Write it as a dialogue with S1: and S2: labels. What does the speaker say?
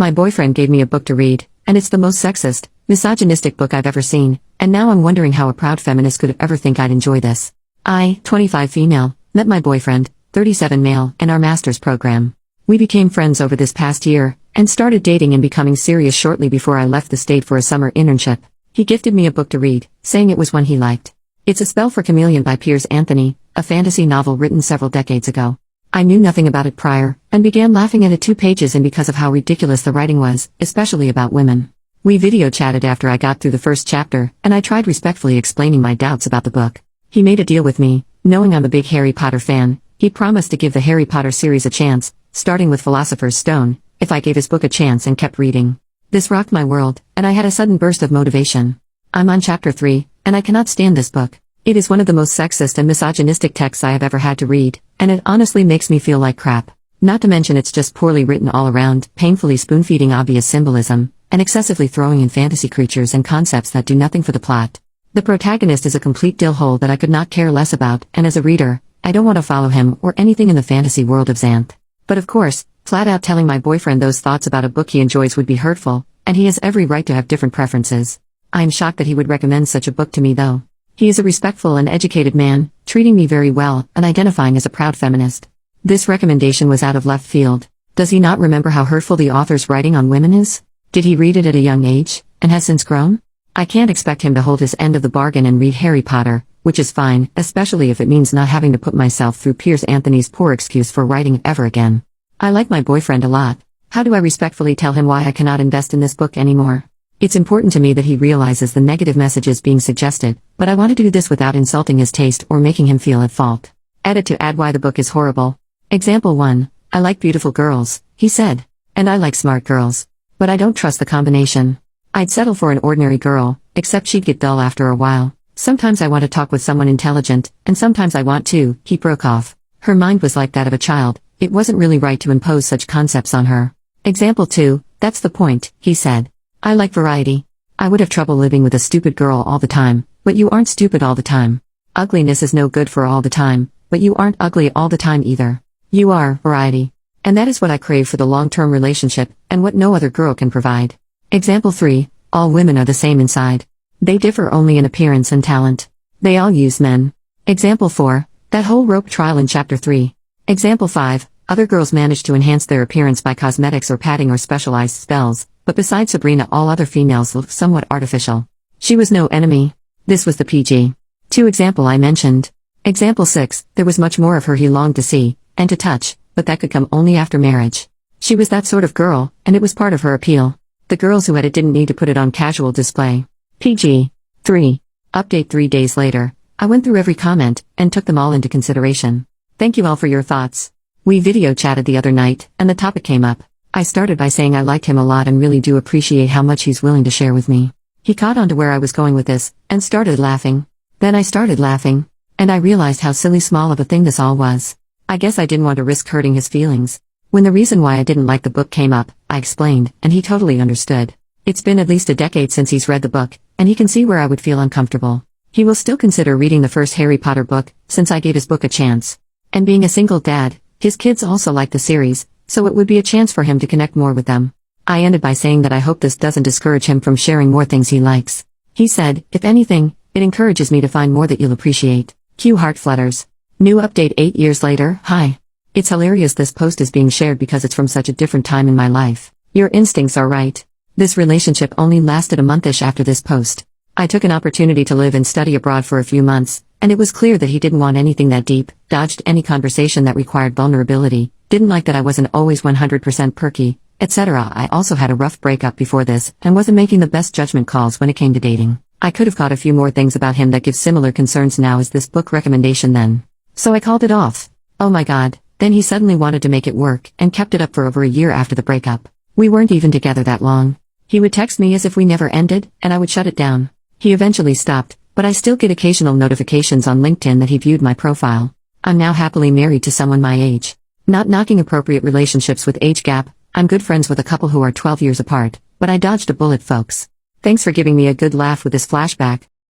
S1: My boyfriend gave me a book to read, and it's the most sexist, misogynistic book I've ever seen, and now I'm wondering how a proud feminist could ever think I'd enjoy this. I, 25 female, met my boyfriend, 37 male, in our master's program. We became friends over this past year, and started dating and becoming serious shortly before I left the state for a summer internship. He gifted me a book to read, saying it was one he liked. It's A Spell for Chameleon by Piers Anthony, a fantasy novel written several decades ago. I knew nothing about it prior, and began laughing at it 2 pages in because of how ridiculous the writing was, especially about women. We video chatted after I got through the first chapter, and I tried respectfully explaining my doubts about the book. He made a deal with me, knowing I'm a big Harry Potter fan. He promised to give the Harry Potter series a chance, starting with Philosopher's Stone, if I gave his book a chance and kept reading. This rocked my world, and I had a sudden burst of motivation. I'm on chapter 3, and I cannot stand this book. It is one of the most sexist and misogynistic texts I have ever had to read, and it honestly makes me feel like crap. Not to mention it's just poorly written all around, painfully spoon-feeding obvious symbolism, and excessively throwing in fantasy creatures and concepts that do nothing for the plot. The protagonist is a complete dillhole that I could not care less about, and as a reader, I don't want to follow him or anything in the fantasy world of Xanth. But of course, flat out telling my boyfriend those thoughts about a book he enjoys would be hurtful, and he has every right to have different preferences. I am shocked that he would recommend such a book to me though. He is a respectful and educated man, treating me very well, and identifying as a proud feminist. This recommendation was out of left field. Does he not remember how hurtful the author's writing on women is? Did he read it at a young age, and has since grown? I can't expect him to hold his end of the bargain and read Harry Potter, which is fine, especially if it means not having to put myself through Piers Anthony's poor excuse for writing ever again. I like my boyfriend a lot. How do I respectfully tell him why I cannot invest in this book anymore? It's important to me that he realizes the negative messages being suggested, but I want to do this without insulting his taste or making him feel at fault. Edit to add why the book is horrible. Example 1. I like beautiful girls, he said. And I like smart girls. But I don't trust the combination. I'd settle for an ordinary girl, except she'd get dull after a while. Sometimes I want to talk with someone intelligent, and sometimes I want to, he broke off. Her mind was like that of a child, it wasn't really right to impose such concepts on her. Example 2, that's the point, he said. I like variety. I would have trouble living with a stupid girl all the time, but you aren't stupid all the time. Ugliness is no good for all the time, but you aren't ugly all the time either. You are variety. And that is what I crave for the long-term relationship, and what no other girl can provide. Example 3, all women are the same inside. They differ only in appearance and talent. They all use men. Example 4, that whole rope trial in chapter 3. Example 5, other girls manage to enhance their appearance by cosmetics or padding or specialized spells, but besides Sabrina all other females look somewhat artificial. She was no enemy. This was the PG. 2 example I mentioned. Example 6, there was much more of her he longed to see, and to touch, but that could come only after marriage. She was that sort of girl, and it was part of her appeal. The girls who had it didn't need to put it on casual display. PG. 3. Update 3 days later. I went through every comment, and took them all into consideration. Thank you all for your thoughts. We video chatted the other night, and the topic came up. I started by saying I liked him a lot and really do appreciate how much he's willing to share with me. He caught on to where I was going with this, and started laughing. Then I started laughing. And I realized how silly small of a thing this all was. I guess I didn't want to risk hurting his feelings. When the reason why I didn't like the book came up, I explained, and he totally understood. It's been at least a decade since he's read the book, and he can see where I would feel uncomfortable. He will still consider reading the first Harry Potter book, since I gave his book a chance. And being a single dad, his kids also like the series, so it would be a chance for him to connect more with them. I ended by saying that I hope this doesn't discourage him from sharing more things he likes. He said, if anything, it encourages me to find more that you'll appreciate. Cue heart flutters. New update 8 years later, hi. It's hilarious this post is being shared because it's from such a different time in my life. Your instincts are right. This relationship only lasted a monthish after this post. I took an opportunity to live and study abroad for a few months, and it was clear that he didn't want anything that deep, dodged any conversation that required vulnerability, didn't like that I wasn't always 100% perky, etc. I also had a rough breakup before this, and wasn't making the best judgment calls when it came to dating. I could have caught a few more things about him that give similar concerns now as this book recommendation then. So I called it off. Oh my god, then he suddenly wanted to make it work, and kept it up for over a year after the breakup. We weren't even together that long. He would text me as if we never ended, and I would shut it down. He eventually stopped, but I still get occasional notifications on LinkedIn that he viewed my profile. I'm now happily married to someone my age. Not knocking appropriate relationships with age gap, I'm good friends with a couple who are 12 years apart, but I dodged a bullet folks. Thanks for giving me a good laugh with this flashback.